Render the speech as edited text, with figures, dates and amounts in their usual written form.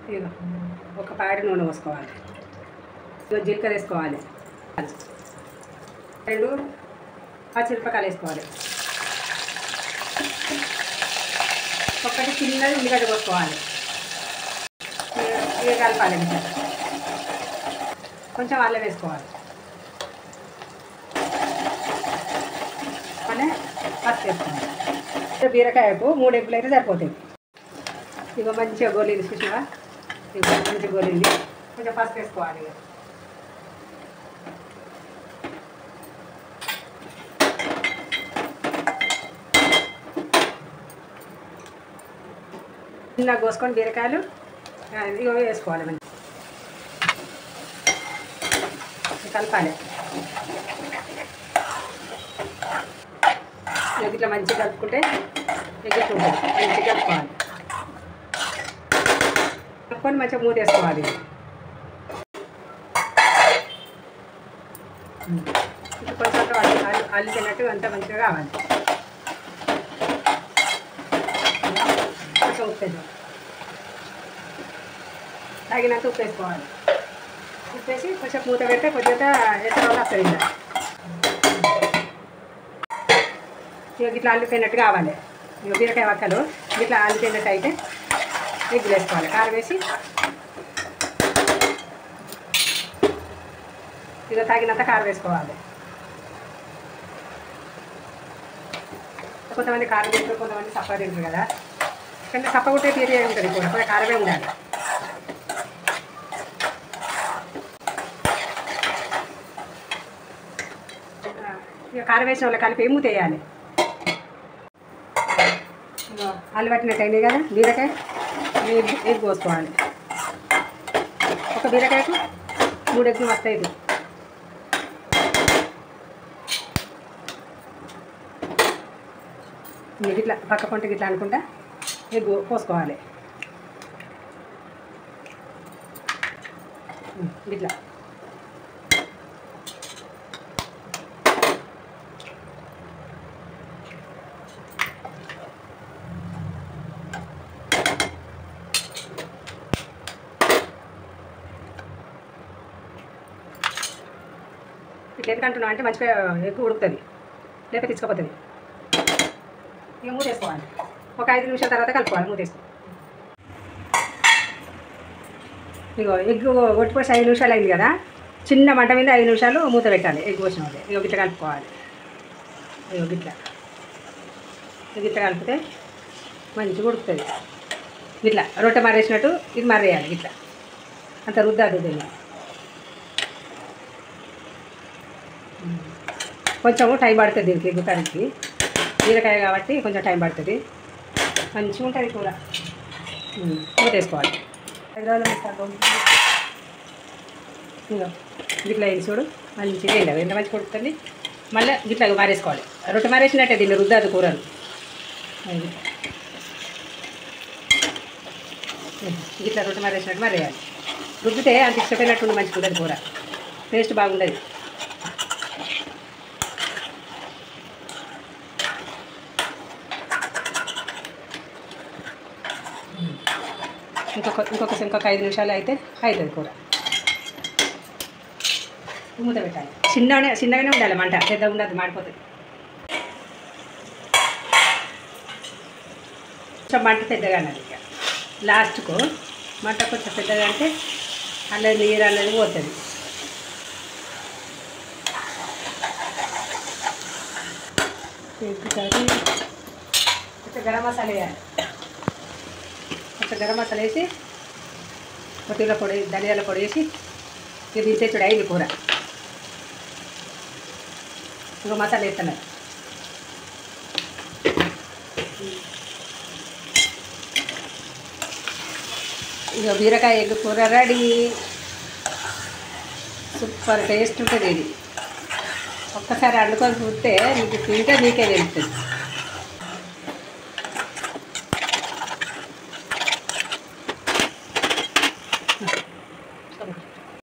ఇదిగో ఒక పాడి నూనె పోసుకోవాలి. ఇదిగో జీలకర్ర వేసుకోవాలి. 2 పచ్చిమిరపకాయలు వేసుకోవాలి. ఒకటి చిన్నది ఉల్లిగడ్డ పోసుకోవాలి. ఇవి కలపాలి. కొంచెం అల్లం వేసుకోవాలి. మళ్ళీ పసుపు వేసుకోవాలి. బీరకాయకు 3 ఎగ్గులు అయితే సరిపోతాయి. ఇక మంచిగా గోలింది చూసినా, ఇక మంచిగా గోలింది. కొంచెం పసుపు వేసుకోవాలి. చిన్నగా కోసుకొని బీరకాయలు ఇవి వేసుకోవాలి. మంచి కలపాలి. ఇట్లా మంచిగా కలుపుకుంటే ఎగ్గుతుంటుంది. మంచిగా కలుపుకోవాలి. కలుపుకొని మంచిగా మూత వేసుకోవాలి. కొంచెం అల్లి తిన్నట్టు అంతా మంచిగా కావాలి. కొంచెం ఉప్పు వేద్దాం. తగినంత ఉప్పు వేసుకోవాలి. ఉప్పు వేసి కొంచెం మూత పెడితే కొద్దిగా ఎట్లా వస్తుంది. ఇట్లా అల్లిపోయినట్టు కావాలి. బీరకాయ వక్కలు ఇట్లా అల్లిపోయినట్టు అయితే ఎగ్గులు వేసుకోవాలి. కారం వేసి ఇక తగినంత కారం వేసుకోవాలి. కొంతమంది కారం తింటారు, కొంతమంది సప్ప తింటారు కదా. కానీ సప్ప ఉంటే తీరే ఉంటుంది. కూడా కారమే ఉండాలి. ఇక కారం వేసిన వాళ్ళు కలిపి మూత వేయాలి. అల్లు పట్టినట్టు అయినాయి కదా బీరకాయ. ఎగ్ పోసుకోవాలి. ఒక బీరకాయకు 3 ఎగ్గులు వస్తాయి. ఇట్లా పక్క పొంటకి ఇట్లా అనుకుంటా ఎగ్ పోసుకోవాలి. ఇట్లా ఇట్లా ఎందుకంటున్నావు అంటే మంచిగా ఎగ్ ఉడుకుతుంది, లేకపోతే తెచ్చుకోపోతుంది. ఇక మూత వేసుకోవాలి. ఒక 5 నిమిషాల తర్వాత కలుపుకోవాలి. మూత వేసుకోవాలి. ఇగో ఎగ్ కొట్టుకోసి 5 నిమిషాలు అయింది కదా. చిన్న మంట మీద 5 నిమిషాలు మూత పెట్టాలి. ఎగ్ పోసిన వాళ్ళు ఇక గిట్ల కలుపుకోవాలి. ఇగో గిట్ల కలిపితే మంచిగా ఉడుకుతుంది. ఇట్లా రొట్టె మరేసినట్టు ఇది మరేయాలి. ఇట్లా అంత రుద్దాదు. దీన్ని కొంచెం టైం పడుతుంది. దీనికి ఎగ్ కర్రీకి బీరకాయ కాబట్టి కొంచెం టైం పడుతుంది. మంచిగా ఉంటుంది కూర. మూత వేసుకోవాలి. ఇంకా గిట్లా వేసి చూడు మంచిగా వేయలేదు. ఎంత మంచిగా ఉడుకుతుంది. మళ్ళీ గిట్లా మారేసుకోవాలి. రొట్టె మారేసినట్టే దీన్ని రుద్దాదు కూరలు. గిట్లా రొట్టె మారేసినట్టు మరేయాలి. రుద్దితే అంత ఇష్టపోయినట్టు మంచిగా ఉంటుంది కూర. టేస్ట్ బాగుంటుంది. ఇంకొక 5 నిమిషాలు అయితే అవుతుంది కూర. మూత పెట్టాలి. చిన్నగానే ఉండాలి. మంట పెద్దగా ఉండదు, మాడిపోతుంది. కొంచెం మంట పెద్దగా అన్నది. ఇక లాస్ట్కు మంట కొంచెం పెద్దగా అంటే అన్నది నీరు అన్నది పోతుంది. కొంచెం గరం మసాలా వేయాలి. కొంచెం గరం మసాలా వేసి కొత్తిమీర పొడి, ధనియాల పొడి వేసి ఇక దించే చూడ అయింది కూర. ఇంకో మసాలా వేస్తున్నాను. ఇక బీరకాయ ఎగ్ కూర రెడీ. సూపర్ టేస్ట్ ఉంటుంది. ఇది ఒక్కసారి వండుకొని చూస్తే నీకు తింటే నీకే తెలుస్తుంది.